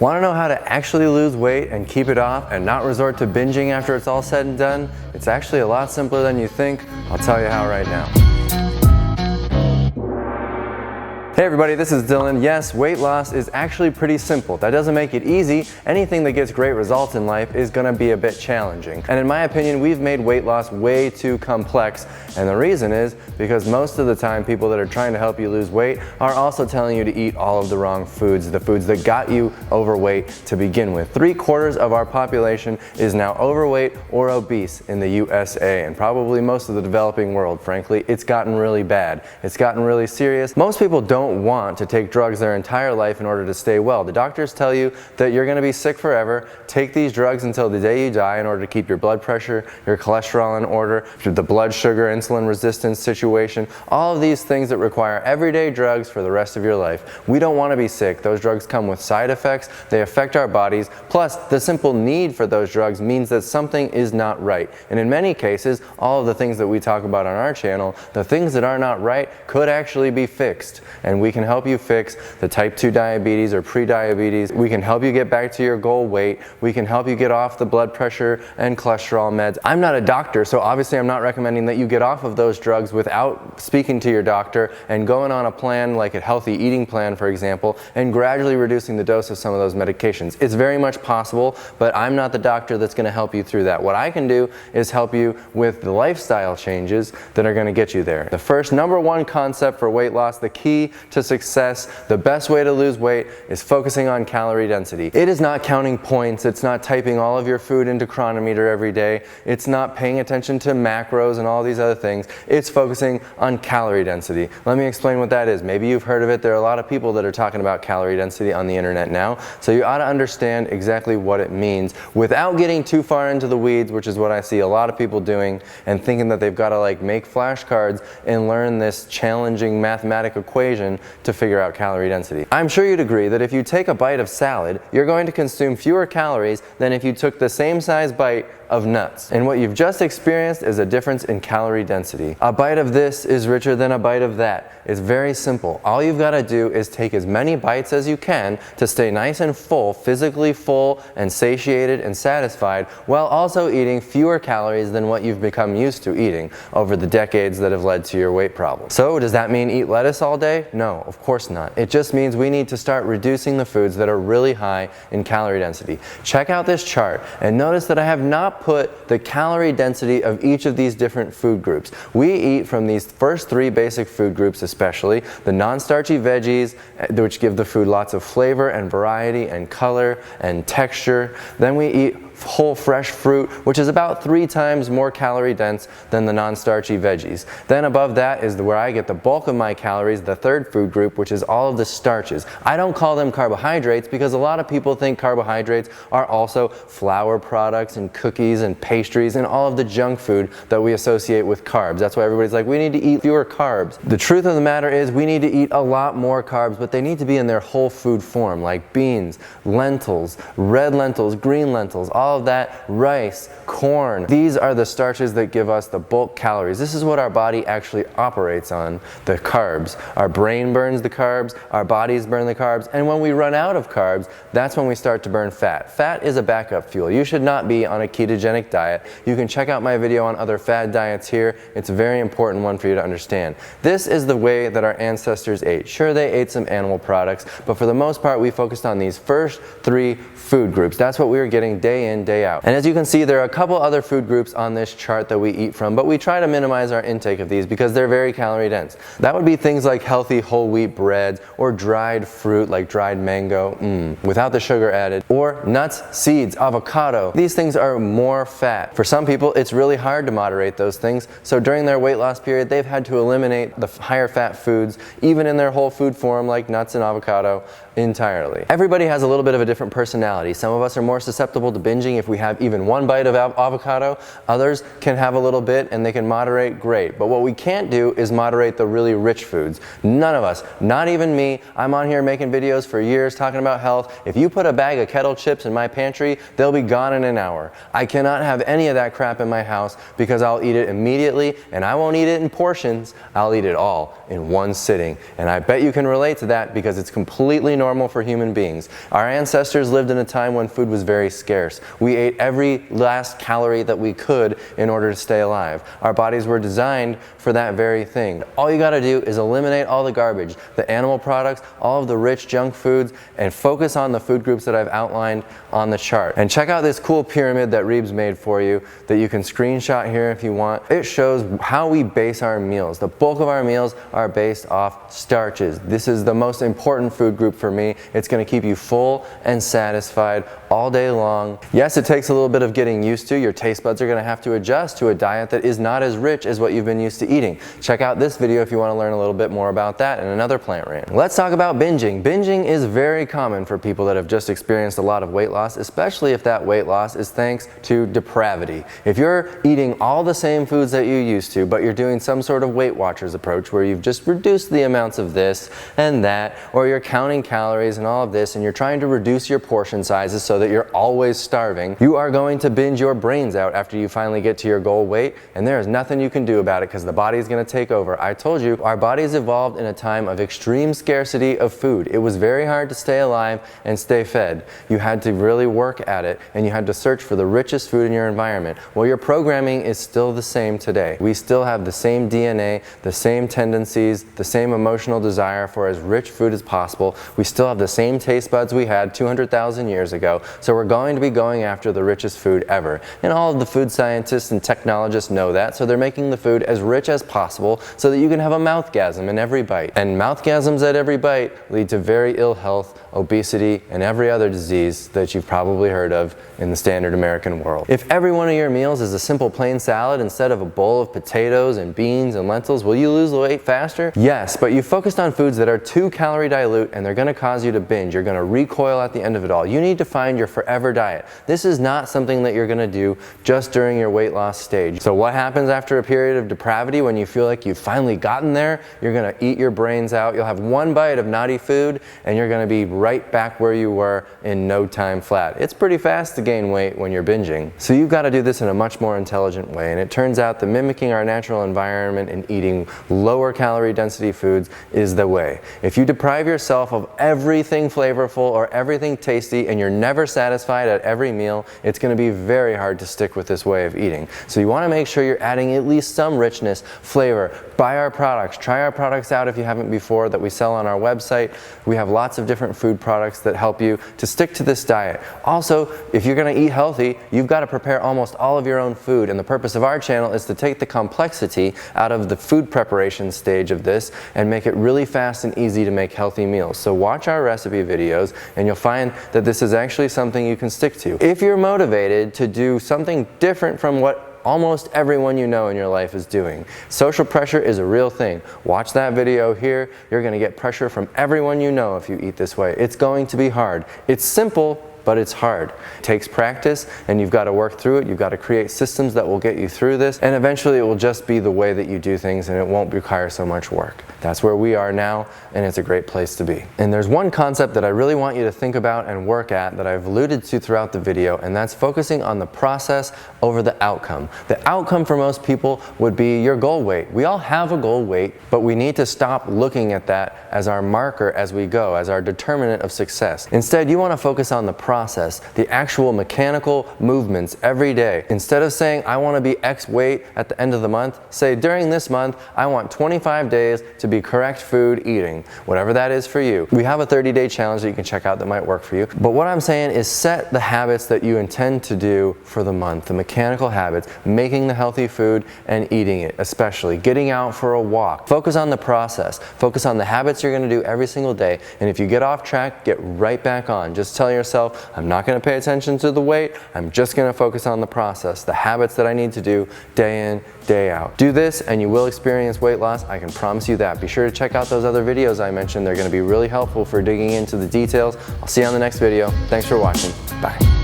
Want to know how to actually lose weight and keep it off and not resort to binging after it's all said and done? It's actually a lot simpler than you think. I'll tell you how right now. Hey everybody, this is Dylan. Yes, weight loss is actually pretty simple. That doesn't make it easy. Anything that gets great results in life is going to be a bit challenging. And in my opinion, we've made weight loss way too complex. And the reason is because most of the time people that are trying to help you lose weight are also telling you to eat all of the wrong foods, the foods that got you overweight to begin with. 3/4 of our population is now overweight or obese in the USA and probably most of the developing world, frankly. It's gotten really bad. It's gotten really serious. Most people don't want to take drugs their entire life in order to stay well. The doctors tell you that you're going to be sick forever. Take these drugs until the day you die in order to keep your blood pressure, your cholesterol in order, the blood sugar, insulin resistance situation, all of these things that require everyday drugs for the rest of your life. We don't want to be sick. Those drugs come with side effects. They affect our bodies. Plus, the simple need for those drugs means that something is not right. And in many cases, all of the things that we talk about on our channel, the things that are not right could actually be fixed. And we can help you fix the type 2 diabetes or pre-diabetes. We can help you get back to your goal weight. We can help you get off the blood pressure and cholesterol meds. I'm not a doctor, so obviously I'm not recommending that you get off of those drugs without speaking to your doctor and going on a plan like a healthy eating plan, for example, and gradually reducing the dose of some of those medications. It's very much possible, but I'm not the doctor that's going to help you through that. What I can do is help you with the lifestyle changes that are going to get you there. The first #1 concept for weight loss, the key to success, the best way to lose weight is focusing on calorie density. It is not counting points. It's not typing all of your food into Chronometer every day. It's not paying attention to macros and all these other things. It's focusing on calorie density. Let me explain what that is. Maybe you've heard of it. There are a lot of people that are talking about calorie density on the internet now, so you ought to understand exactly what it means without getting too far into the weeds, which is what I see a lot of people doing and thinking that they've got to like make flashcards and learn this challenging mathematical equation to figure out calorie density. I'm sure you'd agree that if you take a bite of salad, you're going to consume fewer calories than if you took the same size bite of nuts. And what you've just experienced is a difference in calorie density. A bite of this is richer than a bite of that. It's very simple. All you've got to do is take as many bites as you can to stay nice and full, physically full and satiated and satisfied, while also eating fewer calories than what you've become used to eating over the decades that have led to your weight problem. So does that mean eat lettuce all day? No, of course not. It just means we need to start reducing the foods that are really high in calorie density. Check out this chart and notice that I have not put the calorie density of each of these different food groups. We eat from these first 3 basic food groups, especially the non-starchy veggies, which give the food lots of flavor and variety and color and texture. Then we eat whole fresh fruit, which is about 3 times more calorie dense than the non-starchy veggies. Then above that is where I get the bulk of my calories, the 3rd food group, which is all of the starches. I don't call them carbohydrates because a lot of people think carbohydrates are also flour products and cookies and pastries and all of the junk food that we associate with carbs. That's why everybody's like, we need to eat fewer carbs. The truth of the matter is we need to eat a lot more carbs, but they need to be in their whole food form, like beans, lentils, red lentils, green lentils, all of that, rice, corn. These are the starches that give us the bulk calories. This is what our body actually operates on, the carbs. Our brain burns the carbs, our bodies burn the carbs, and when we run out of carbs, that's when we start to burn fat. Fat is a backup fuel. You should not be on a ketogenic diet. You can check out my video on other fad diets here. It's a very important one for you to understand. This is the way that our ancestors ate. Sure, they ate some animal products, but for the most part, we focused on these first 3 food groups. That's what we were getting day in, day out. And as you can see, there are a couple other food groups on this chart that we eat from, but we try to minimize our intake of these because they're very calorie dense. That would be things like healthy whole wheat breads or dried fruit like dried mango, without the sugar added, or nuts, seeds, avocado. These things are more fat. For some people, it's really hard to moderate those things, so during their weight loss period, they've had to eliminate the higher fat foods, even in their whole food form like nuts and avocado, entirely. Everybody has a little bit of a different personality. Some of us are more susceptible to binge binging if we have even one bite of avocado. Others can have a little bit and they can moderate, great. But what we can't do is moderate the really rich foods. None of us, not even me. I'm on here making videos for years talking about health. If you put a bag of kettle chips in my pantry, they'll be gone in an hour. I cannot have any of that crap in my house because I'll eat it immediately, and I won't eat it in portions. I'll eat it all in one sitting. And I bet you can relate to that because it's completely normal for human beings. Our ancestors lived in a time when food was very scarce. We ate every last calorie that we could in order to stay alive. Our bodies were designed for that very thing. All you gotta do is eliminate all the garbage, the animal products, all of the rich junk foods, and focus on the food groups that I've outlined on the chart. And check out this cool pyramid that Reeb's made for you that you can screenshot here if you want. It shows how we base our meals. The bulk of our meals are based off starches. This is the most important food group for me. It's gonna keep you full and satisfied all day long. Yes, it takes a little bit of getting used to. Your taste buds are gonna have to adjust to a diet that is not as rich as what you've been used to eating. Check out this video if you wanna learn a little bit more about that and another plant rant. Let's talk about binging. Binging is very common for people that have just experienced a lot of weight loss, especially if that weight loss is thanks to depravity. If you're eating all the same foods that you used to, but you're doing some sort of Weight Watchers approach where you've just reduced the amounts of this and that, or you're counting calories and all of this, and you're trying to reduce your portion sizes so that you're always starving, you are going to binge your brains out after you finally get to your goal weight, and there is nothing you can do about it because the body is going to take over. I told you, our bodies evolved in a time of extreme scarcity of food. It was very hard to stay alive and stay fed. You had to really work at it, and you had to search for the richest food in your environment. Well, your programming is still the same today. We still have the same DNA, the same tendencies, the same emotional desire for as rich food as possible. We still have the same taste buds we had 200,000 years ago, so we're going to be going after the richest food ever. And all of the food scientists and technologists know that, so they're making the food as rich as possible so that you can have a mouthgasm in every bite. And mouthgasms at every bite lead to very ill health, obesity, and every other disease that you've probably heard of in the standard American world. If every one of your meals is a simple plain salad instead of a bowl of potatoes and beans and lentils, will you lose the weight faster? Yes, but you focused on foods that are too calorie dilute and they're gonna cause you to binge. You're gonna recoil at the end of it all. You need to find your forever diet. This is not something that you're gonna do just during your weight loss stage. So what happens after a period of depravity when you feel like you've finally gotten there? You're gonna eat your brains out. You'll have one bite of naughty food and you're gonna be right back where you were in no time flat. It's pretty fast to gain weight when you're binging. So you've got to do this in a much more intelligent way, and it turns out that mimicking our natural environment and eating lower calorie density foods is the way. If you deprive yourself of everything flavorful or everything tasty and you're never satisfied at every meal, it's going to be very hard to stick with this way of eating. So you want to make sure you're adding at least some richness, flavor. Buy our products. Try our products out if you haven't before that we sell on our website. We have lots of different food products that help you to stick to this diet. Also, if you're going to eat healthy, you've got to prepare almost all of your own food, and the purpose of our channel is to take the complexity out of the food preparation stage of this and make it really fast and easy to make healthy meals. So watch our recipe videos and you'll find that this is actually something you can stick to. If you're motivated to do something different from what almost everyone you know in your life is doing. Social pressure is a real thing. Watch that video here. You're going to get pressure from everyone you know if you eat this way. It's going to be hard. It's simple, but it's hard. It takes practice and you've got to work through it. You've got to create systems that will get you through this, and eventually it will just be the way that you do things and it won't require so much work. That's where we are now, and it's a great place to be. And there's one concept that I really want you to think about and work at that I've alluded to throughout the video, and that's focusing on the process over the outcome. The outcome for most people would be your goal weight. We all have a goal weight, but we need to stop looking at that as our marker as we go, as our determinant of success. Instead, you want to focus on the process, the actual mechanical movements every day. Instead of saying, I want to be X weight at the end of the month, say during this month, I want 25 days to be correct food eating, whatever that is for you. We have a 30-day challenge that you can check out that might work for you. But what I'm saying is set the habits that you intend to do for the month, the mechanical habits, making the healthy food and eating it, especially getting out for a walk. Focus on the process. Focus on the habits you're going to do every single day. And if you get off track, get right back on. Just tell yourself, I'm not going to pay attention to the weight. I'm just going to focus on the process, the habits that I need to do day in, day out. Do this and you will experience weight loss. I can promise you that. Be sure to check out those other videos I mentioned. They're going to be really helpful for digging into the details. I'll see you on the next video. Thanks for watching. Bye.